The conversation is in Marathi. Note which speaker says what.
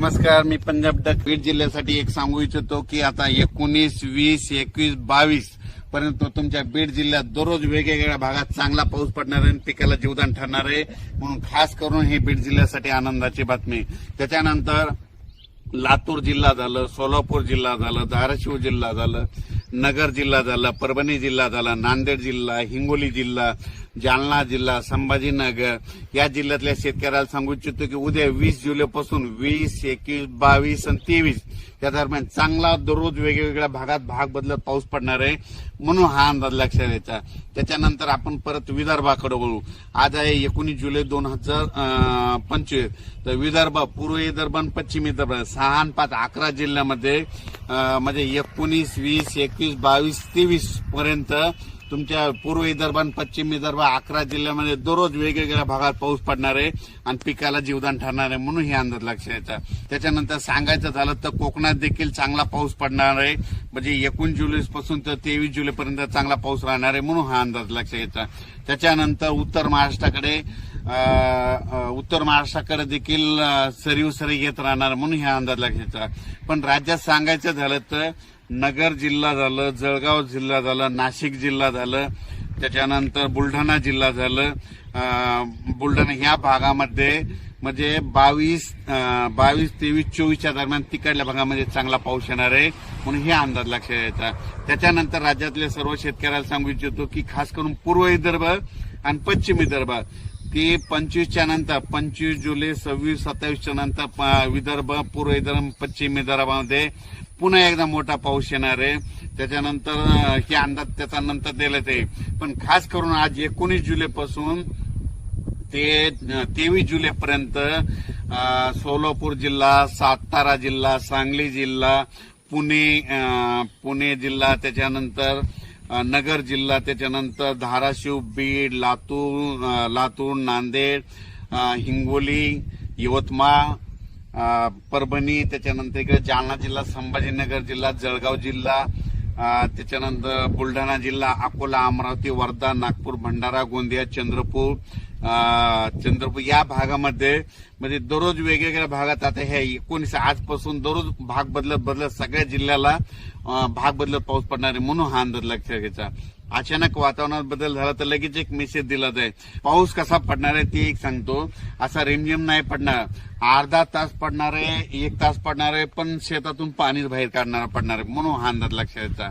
Speaker 1: नमस्कार, मी पंजाब डक बीड जिल्ह्यासाठी एक सांगू इच्छितो की आता 19, 20, 21, 22 पर्यंत तुमच्या बीड जिल्ह्यात दररोज वेगवेगळ्या भागात चांगला पाऊस पडणार आहे, पिकाला जीवदान ठरणार आहे. म्हणून खास करून ही बीड जिल्ह्यासाठी आनंदाची बातमी. त्याच्यानंतर लातूर जिल्हा झालं, सोलापूर जिल्हा झालं, धाराशिव जिल्हा झालं, नगर जिल्हा झाला, परभणी जिल्हा झाला, नांदेड जिल्हा, हिंगोली जिल्हा, जालना जिल्हा, संभाजीनगर या जिल्ह्यातल्या शेतकऱ्याला सांगू इच्छितो की उद्या 20 जुलैपासून 20, 21, 22 आणि 23 या दरम्यान चांगला दररोज वेगवेगळ्या भागात भाग बदलत पाऊस पडणार आहे. म्हणून हा अंदाज लक्षात घ्यायचा. त्याच्यानंतर आपण परत विदर्भाकडे वळू. आज आहे 19 जुलै 2025. तर विदर्भ, पूर्व विदर्भ आणि पश्चिम विदर्भ 6 आणि 5 11 जिल्ह्यामध्ये म्हणजे 19, 20, 21, 22, 23 पर्यंत तुमच्या पूर्व विदर्भ आणि पश्चिम विदर्भ 11 जिल्ह्यामध्ये दररोज वेगवेगळ्या भागात पाऊस पडणार आहे आणि पिकाला जीवदान ठरणार आहे. म्हणून हे अंदाज लक्षात घ्यायचा. त्याच्यानंतर सांगायचं झालं तर कोकणात देखील चांगला पाऊस पडणार आहे. म्हणजे 19 जुलैपासून तर 23 जुलैपर्यंत चांगला पाऊस राहणार आहे. म्हणून हा अंदाज लक्षात घ्यायचा. त्याच्यानंतर उत्तर महाराष्ट्राकडे देखील सरीव सरी येत राहणार. म्हणून हा अंदाज लक्षात घ्यायचा. पण राज्यात सांगायचं झालं तर नगर जिल्हा झालं, जळगाव जिल्हा झालं, नाशिक जिल्हा झालं, त्याच्यानंतर बुलढाणा जिल्हा झालं. बुलढाणा ह्या भागामध्ये म्हणजे 22, 23, 24च्या दरम्यान तिकडल्या भागामध्ये चांगला पाऊस येणार आहे. म्हणून हे अंदाज लक्षात घ्यायचा. त्याच्यानंतर राज्यातले सर्व शेतकऱ्याला सांगू इच्छितो की खास करून पूर्व विदर्भ आणि पश्चिम विदर्भ की 25च्या नंतर 25 जुलै, 26, 27च्या नंतर विदर्भ, पूर्व विदर्भ, पश्चिम विदर्भामध्ये पुन्हा एकदा मोठा पाऊस येणार आहे. त्याच्यानंतर हे अंदाज त्याचा नंतर दिलेत आहे. पण खास करून आज 19 जुलैपासून ते 23 जुलैपर्यंत सोलापूर जिल्हा, सातारा जिल्हा, सांगली जिल्हा, पुणे जिल्हा, त्याच्यानंतर नगर जिल्हा, त्याच्यानंतर धाराशिव, बीड, लातूर, नांदेड, हिंगोली, यवतमाळ, परभणी, त्याच्यानंतर इकडे जालना जिल्हा, संभाजीनगर जिल्हा, जळगाव जिल्हा, त्याच्यानंतर बुलढाणा जिल्हा, अकोला, अमरावती, वर्धा, नागपूर, भंडारा, गोंदिया, चंद्रपूर या भागामध्ये म्हणजे दररोज वेगवेगळ्या भागात आता ह्या 19 आजपासून दररोज भाग बदलत सगळ्या जिल्ह्याला भाग बदलत पाऊस पडणार आहे. म्हणून हा अंदाज लक्षात घ्यायचा. अचानक वातावरणात बदल झाला तर लगेच एक मेसेज दिला जाईल. पाऊस कसा पडणार आहे ते एक सांगतो. असा रिमझिम नाही पडणार, अर्धा तास पडणार आहे, 1 तास पडणार आहे, पण शेतातून पाणी बाहेर काढणारा पडणार आहे. म्हणून हा अंदाज लक्षात घ्यायचा.